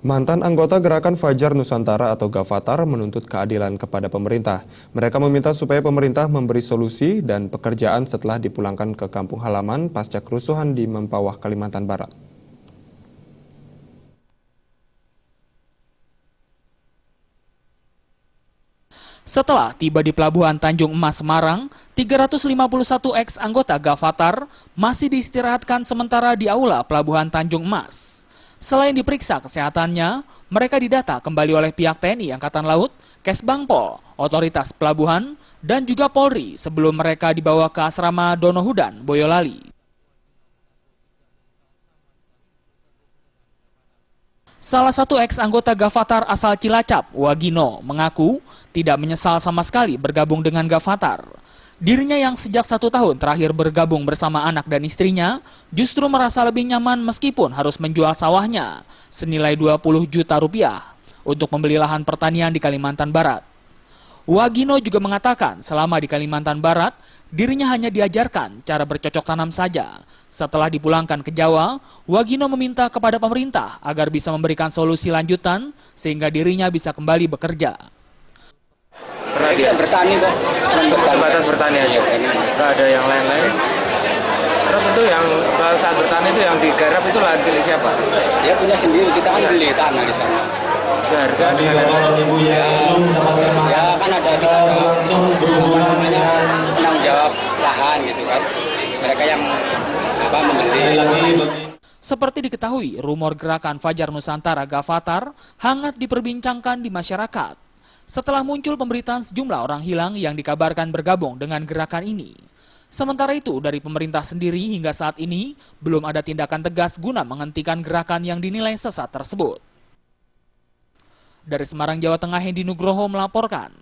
Mantan anggota Gerakan Fajar Nusantara atau Gavatar menuntut keadilan kepada pemerintah. Mereka meminta supaya pemerintah memberi solusi dan pekerjaan setelah dipulangkan ke kampung halaman pasca kerusuhan di Mempawah, Kalimantan Barat. Setelah tiba di Pelabuhan Tanjung Emas, Semarang, 351 ex-anggota Gavatar masih diistirahatkan sementara di aula Pelabuhan Tanjung Emas. Selain diperiksa kesehatannya, mereka didata kembali oleh pihak TNI Angkatan Laut, Kesbangpol, Otoritas Pelabuhan, dan juga Polri sebelum mereka dibawa ke asrama Donohudan, Boyolali. Salah satu ex-anggota Gavatar asal Cilacap, Wagino, mengaku tidak menyesal sama sekali bergabung dengan Gavatar. Dirinya yang sejak 1 tahun terakhir bergabung bersama anak dan istrinya, justru merasa lebih nyaman meskipun harus menjual sawahnya, senilai 20 juta rupiah, untuk membeli lahan pertanian di Kalimantan Barat. Wagino juga mengatakan selama di Kalimantan Barat, dirinya hanya diajarkan cara bercocok tanam saja. Setelah dipulangkan ke Jawa, Wagino meminta kepada pemerintah agar bisa memberikan solusi lanjutan sehingga dirinya bisa kembali bekerja. Kita bertani kok, sebatas bertani aja, nggak ada yang lain-lain. Terus itu yang saat bertani itu yang digarap itu lahan milik siapa? Dia punya sendiri, kita kan beli tanah di sana. Seharga Ya kan ada kita namanya penanggung jawab lahan gitu kan. Mereka yang membeli. Seperti diketahui, rumor Gerakan Fajar Nusantara Gavatar hangat diperbincangkan di masyarakat. Setelah muncul pemberitaan sejumlah orang hilang yang dikabarkan bergabung dengan gerakan ini. Sementara itu, dari pemerintah sendiri hingga saat ini belum ada tindakan tegas guna menghentikan gerakan yang dinilai sesat tersebut. Dari Semarang, Jawa Tengah, Hendi Nugroho melaporkan.